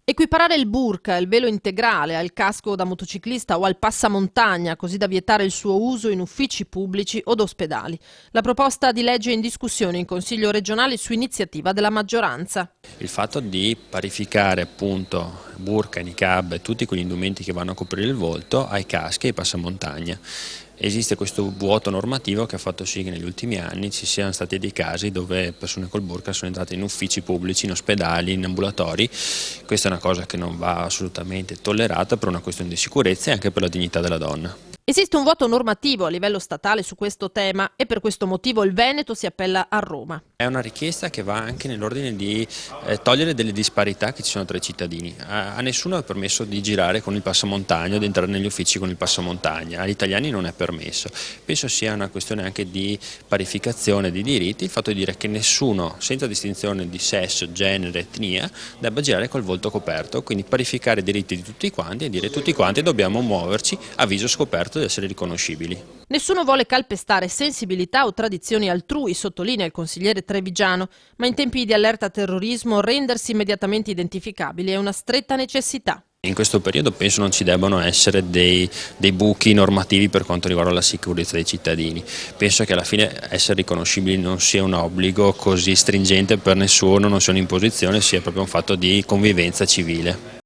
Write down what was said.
Equiparare il burqa, il velo integrale, al casco da motociclista o al passamontagna, così da vietare il suo uso in uffici pubblici od ospedali. La proposta di legge è in discussione in Consiglio regionale su iniziativa della maggioranza. Il fatto di parificare appunto burqa, niqab e tutti quegli indumenti che vanno a coprire il volto ai caschi e ai passamontagna. Esiste questo vuoto normativo che ha fatto sì che negli ultimi anni ci siano stati dei casi dove persone col burqa sono entrate in uffici pubblici, in ospedali, in ambulatori. Questa è una cosa che non va assolutamente tollerata per una questione di sicurezza e anche per la dignità della donna. Esiste un vuoto normativo a livello statale su questo tema e per questo motivo il Veneto si appella a Roma. È una richiesta che va anche nell'ordine di togliere delle disparità che ci sono tra i cittadini. A nessuno è permesso di girare con il passamontagna o di entrare negli uffici con il passamontagna, agli italiani non è permesso. Penso sia una questione anche di parificazione di diritti, il fatto di dire che nessuno, senza distinzione di sesso, genere, etnia, debba girare col volto coperto, quindi parificare i diritti di tutti quanti e dire tutti quanti dobbiamo muoverci a viso scoperto di essere riconoscibili. Nessuno vuole calpestare sensibilità o tradizioni altrui, sottolinea il consigliere trevigiano, ma in tempi di allerta terrorismo rendersi immediatamente identificabili è una stretta necessità. In questo periodo penso non ci debbano essere dei buchi normativi per quanto riguarda la sicurezza dei cittadini. Penso che alla fine essere riconoscibili non sia un obbligo così stringente per nessuno, non sia un'imposizione, sia proprio un fatto di convivenza civile.